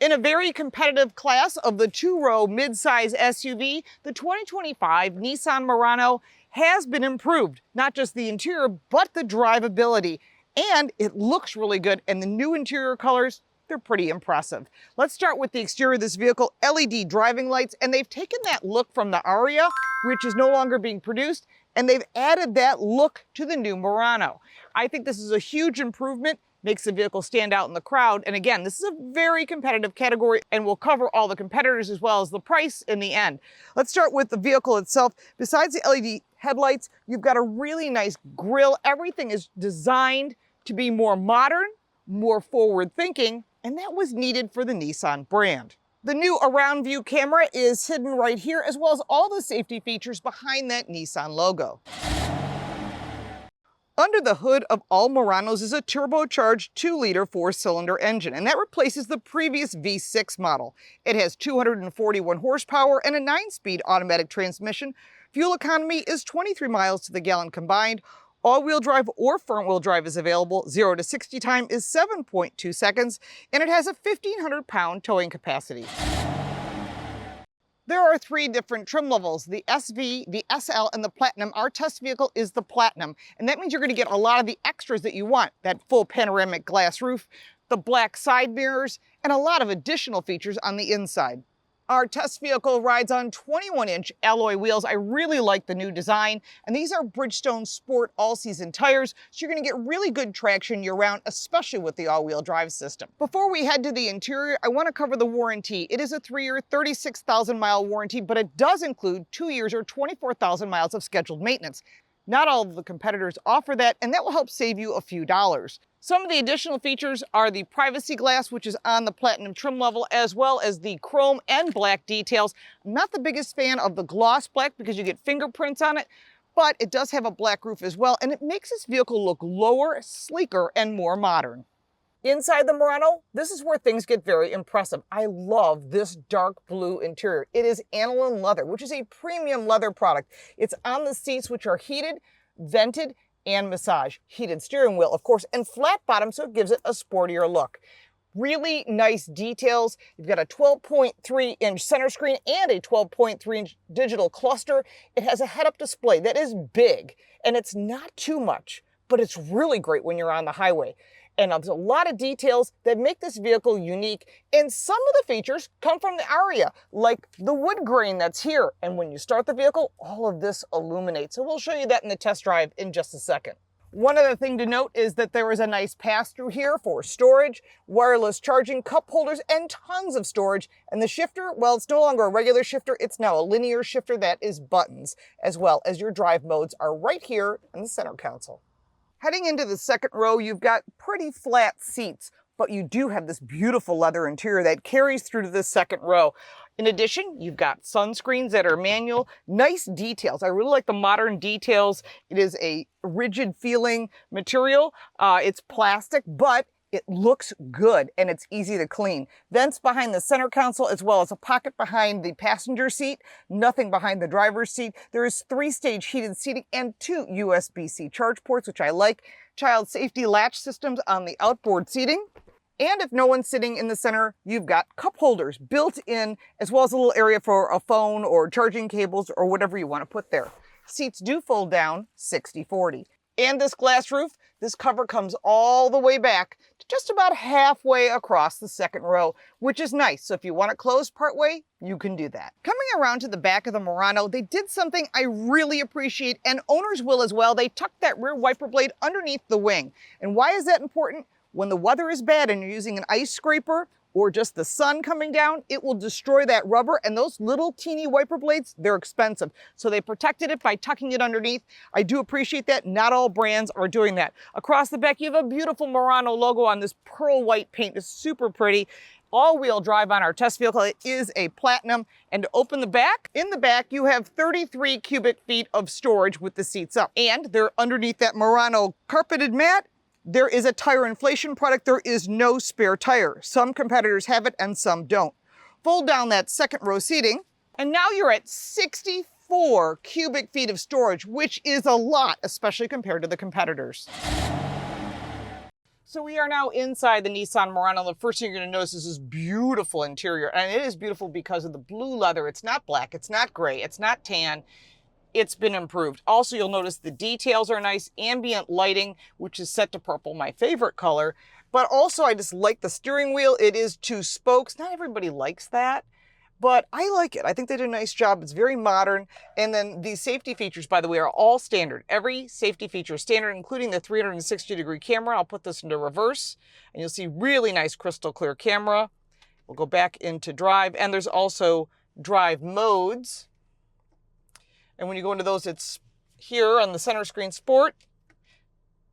In a very competitive class of the two-row midsize SUV, the 2025 Nissan Murano has been improved. Not just the interior, but the drivability. And it looks really good, and the new interior colors, they're pretty impressive. Let's start with the exterior of this vehicle, LED driving lights, and they've taken that look from the Aria, which is no longer being produced, and they've added that look to the new Murano. I think this is a huge improvement. Makes the vehicle stand out in the crowd. And again, this is a very competitive category and we'll cover all the competitors as well as the price in the end. Let's start with the vehicle itself. Besides the LED headlights, you've got a really nice grille. Everything is designed to be more modern, more forward thinking, and that was needed for the Nissan brand. The new around view camera is hidden right here, as well as all the safety features behind that Nissan logo. Under the hood of all Muranos is a turbocharged 2-liter 4-cylinder engine, and that replaces the previous V6 model. It has 241 horsepower and a 9-speed automatic transmission. Fuel economy is 23 miles to the gallon combined. All-wheel drive or front-wheel drive is available. 0 to 60 time is 7.2 seconds, and it has a 1,500-pound towing capacity. There are 3 different trim levels, the SV, the SL, and the Platinum. Our test vehicle is the Platinum, and that means you're going to get a lot of the extras that you want, that full panoramic glass roof, the black side mirrors, and a lot of additional features on the inside. Our test vehicle rides on 21-inch alloy wheels. I really like the new design, and these are Bridgestone Sport all-season tires, so you're going to get really good traction year-round, especially with the all-wheel drive system. Before we head to the interior, I want to cover the warranty. It is a 3-year, 36,000-mile warranty, but it does include 2 years or 24,000 miles of scheduled maintenance. Not all of the competitors offer that, and that will help save you a few dollars. Some of the additional features are the privacy glass, which is on the Platinum trim level, as well as the chrome and black details. I'm not the biggest fan of the gloss black because you get fingerprints on it, but it does have a black roof as well, and it makes this vehicle look lower, sleeker, and more modern. Inside the Murano, this is where things get very impressive. I love this dark blue interior. It is aniline leather, which is a premium leather product. It's on the seats, which are heated, vented, and massage. Heated steering wheel, of course, and flat bottom, so it gives it a sportier look. Really nice details. You've got a 12.3-inch center screen and a 12.3-inch digital cluster. It has a head-up display that is big, and it's not too much, but it's really great when you're on the highway. And there's a lot of details that make this vehicle unique, and some of the features come from the Aria, like the wood grain that's here. And when you start the vehicle, all of this illuminates. So we'll show you that in the test drive in just a second. One other thing to note is that there is a nice pass-through here for storage, wireless charging, cup holders, and tons of storage. And the shifter, well, it's no longer a regular shifter, it's now a linear shifter that is buttons, as well as your drive modes are right here in the center console. Heading into the second row, you've got pretty flat seats, but you do have this beautiful leather interior that carries through to the second row. In addition, you've got sunscreens that are manual, nice details. I really like the modern details. It is a rigid feeling material. It's plastic, but it looks good and it's easy to clean. Vents behind the center console, as well as a pocket behind the passenger seat, nothing behind the driver's seat. There is 3-stage heated seating and 2 USB-C charge ports, which I like. Child safety latch systems on the outboard seating. And if no one's sitting in the center, you've got cup holders built in, as well as a little area for a phone or charging cables or whatever you want to put there. Seats do fold down 60/40. And this glass roof, this cover comes all the way back to just about halfway across the second row, which is nice. So if you want it closed partway, you can do that. Coming around to the back of the Murano, they did something I really appreciate, and owners will as well. They tucked that rear wiper blade underneath the wing. And why is that important? When the weather is bad and you're using an ice scraper, or just the sun coming down, it will destroy that rubber, and those little teeny wiper blades, they're expensive. So they protected it by tucking it underneath. I do appreciate that. Not all brands are doing that. Across the back, you have a beautiful Murano logo on this pearl white paint. It's super pretty. All-wheel drive on our test vehicle. It is a Platinum. And to open the back, in the back, you have 33 cubic feet of storage with the seats up. And they're underneath that Murano carpeted mat. There is a tire inflation product. There is no spare tire. Some competitors have it and some don't. Fold down that second row seating, and now you're at 64 cubic feet of storage, which is a lot, especially compared to the competitors. So we are now inside the Nissan Murano. The first thing you're going to notice is this beautiful interior. And it is beautiful because of the blue leather. It's not black, it's not gray, it's not tan. It's been improved. Also, you'll notice the details are nice. Ambient lighting, which is set to purple, my favorite color. But also, I just like the steering wheel. It is 2 spokes. Not everybody likes that, but I like it. I think they did a nice job. It's very modern. And then these safety features, by the way, are all standard. Every safety feature is standard, including the 360-degree camera. I'll put this into reverse, and you'll see really nice crystal clear camera. We'll go back into drive, and there's also drive modes. And when you go into those, it's here on the center screen, Sport,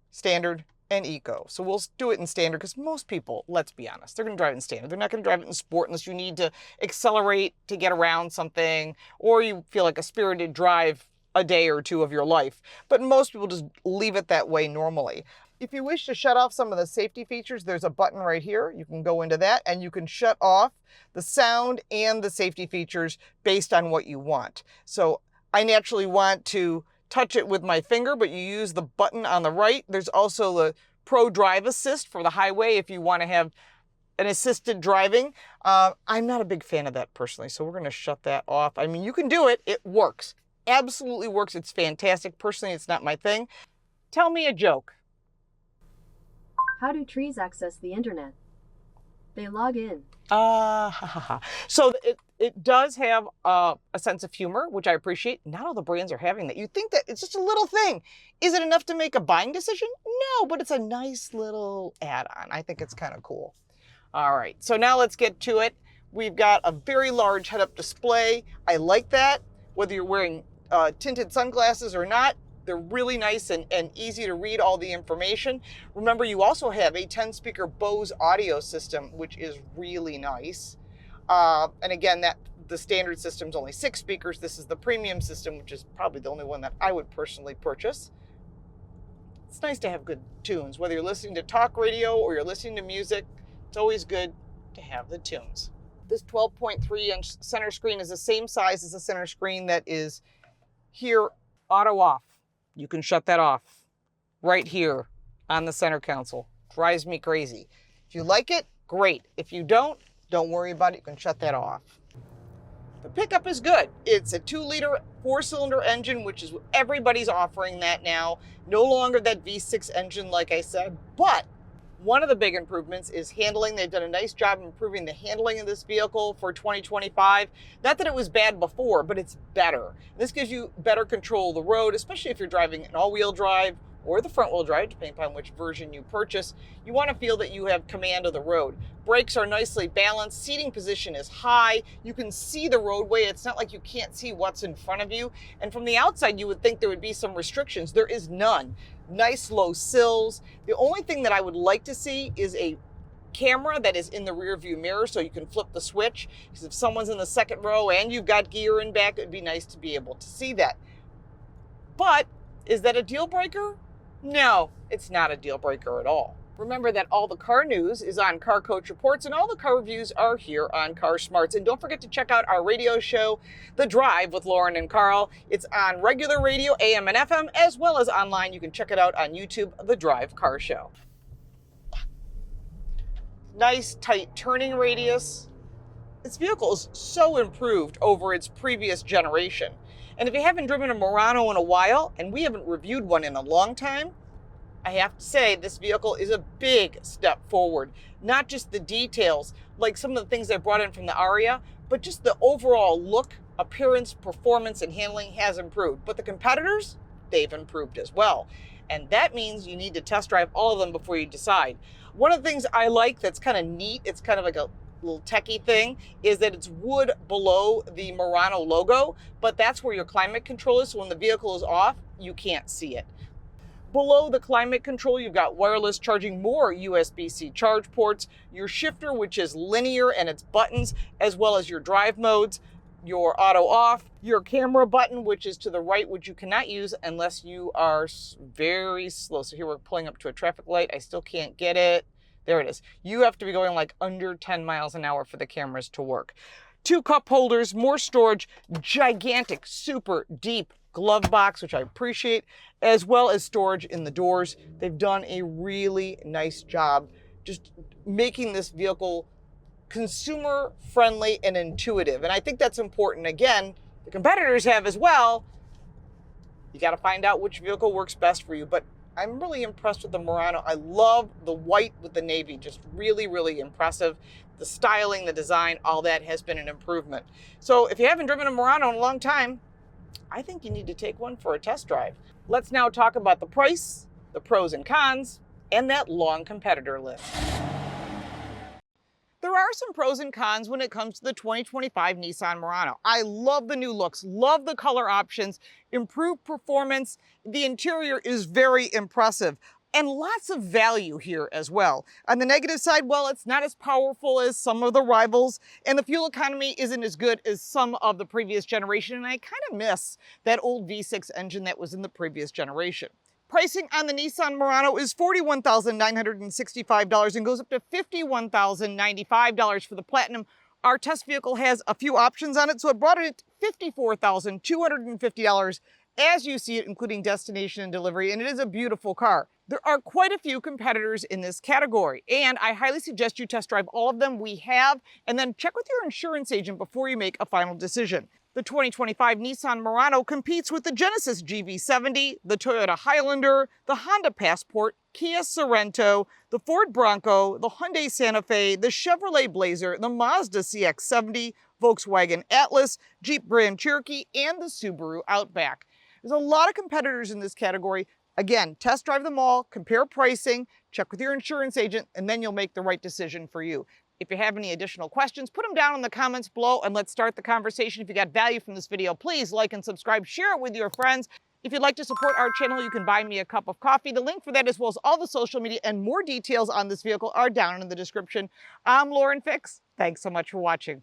Standard, and Eco. So we'll do it in Standard because most people, let's be honest, they're going to drive it in Standard. They're not going to drive it in Sport unless you need to accelerate to get around something, or you feel like a spirited drive a day or two of your life. But most people just leave it that way normally. If you wish to shut off some of the safety features, there's a button right here. You can go into that and you can shut off the sound and the safety features based on what you want. So I naturally want to touch it with my finger, but you use the button on the right. There's also the Pro Drive Assist for the highway if you want to have an assisted driving. I'm not a big fan of that personally, so we're going to shut that off. I mean, you can do it. It works. Absolutely works. It's fantastic. Personally, it's not my thing. Tell me a joke. How do trees access the internet? They log in. So it does have a sense of humor, which I appreciate. Not all the brands are having that. You'd think that it's just a little thing. Is it enough to make a buying decision? No, but it's a nice little add-on. I think it's kind of cool. All right, so now let's get to it. We've got a very large head-up display. I like that. Whether you're wearing tinted sunglasses or not, they're really nice and easy to read all the information. Remember, you also have a 10-speaker Bose audio system, which is really nice. And again, the standard system's only 6 speakers. This is the premium system, which is probably the only one that I would personally purchase. It's nice to have good tunes. Whether you're listening to talk radio or you're listening to music, it's always good to have the tunes. This 12.3-inch center screen is the same size as the center screen that is here, auto off. You can shut that off right here on the center console. Drives me crazy. If you like it, great. If you don't worry about it. You can shut that off. The pickup is good. It's a 2-liter 4-cylinder engine, which is everybody's offering that now. No longer that V6 engine, like I said, but one of the big improvements is handling. They've done a nice job improving the handling of this vehicle for 2025. Not that it was bad before, but it's better. This gives you better control of the road, especially if you're driving an all-wheel drive or the front-wheel drive, depending upon which version you purchase. You want to feel that you have command of the road. Brakes are nicely balanced. Seating position is high. You can see the roadway. It's not like you can't see what's in front of you. And from the outside, you would think there would be some restrictions. There is none. Nice low sills. The only thing that I would like to see is a camera that is in the rear view mirror so you can flip the switch. Because if someone's in the second row and you've got gear in back, it'd be nice to be able to see that. But is that a deal breaker? No, it's not a deal breaker at all. Remember that all the car news is on Car Coach Reports and all the car reviews are here on Car Smarts. And don't forget to check out our radio show, The Drive with Lauren and Carl. It's on regular radio, AM and FM, as well as online. You can check it out on YouTube, The Drive Car Show. Nice tight turning radius. This vehicle is so improved over its previous generation. And if you haven't driven a Murano in a while, and we haven't reviewed one in a long time, I have to say this vehicle is a big step forward. Not just the details, like some of the things I brought in from the Aria, but just the overall look, appearance, performance, and handling has improved. But the competitors, they've improved as well. And that means you need to test drive all of them before you decide. One of the things I like that's kind of neat, it's kind of like a little techie thing, is that it's wood below the Murano logo, but that's where your climate control is. So when the vehicle is off, you can't see it. Below the climate control, you've got wireless charging, more USB-C charge ports, your shifter, which is linear and it's buttons, as well as your drive modes, your auto off, your camera button, which is to the right, which you cannot use unless you are very slow. So here we're pulling up to a traffic light. I still can't get it. There it is. You have to be going like under 10 miles an hour for the cameras to work. 2 cup holders, more storage, gigantic, super deep glove box, which I appreciate, as well as storage in the doors. They've done a really nice job just making this vehicle consumer friendly and intuitive. And I think that's important. Again, the competitors have as well. You got to find out which vehicle works best for you. But I'm really impressed with the Murano. I love the white with the navy, just really, really impressive. The styling, the design, all that has been an improvement. So if you haven't driven a Murano in a long time, I think you need to take one for a test drive. Let's now talk about the price, the pros and cons, and that long competitor list. There are some pros and cons when it comes to the 2025 Nissan Murano. I love the new looks, love the color options, improved performance. The interior is very impressive and lots of value here as well. On the negative side, well, it's not as powerful as some of the rivals, and the fuel economy isn't as good as some of the previous generation, and I kind of miss that old V6 engine that was in the previous generation. Pricing on the Nissan Murano is $41,965 and goes up to $51,095 for the Platinum. Our test vehicle has a few options on it, so it brought it at $54,250 as you see it, including destination and delivery, and it is a beautiful car. There are quite a few competitors in this category, and I highly suggest you test drive all of them we have, and then check with your insurance agent before you make a final decision. The 2025 Nissan Murano competes with the Genesis GV70, the Toyota Highlander, the Honda Passport, Kia Sorento, the Ford Bronco, the Hyundai Santa Fe, the Chevrolet Blazer, the Mazda CX-70, Volkswagen Atlas, Jeep Grand Cherokee, and the Subaru Outback. There's a lot of competitors in this category. Again, test drive them all, compare pricing, check with your insurance agent, and then you'll make the right decision for you. If you have any additional questions, put them down in the comments below and let's start the conversation. If you got value from this video, please like and subscribe, share it with your friends. If you'd like to support our channel, you can buy me a cup of coffee. The link for that, as well as all the social media and more details on this vehicle, are down in the description. I'm Lauren Fix. Thanks so much for watching.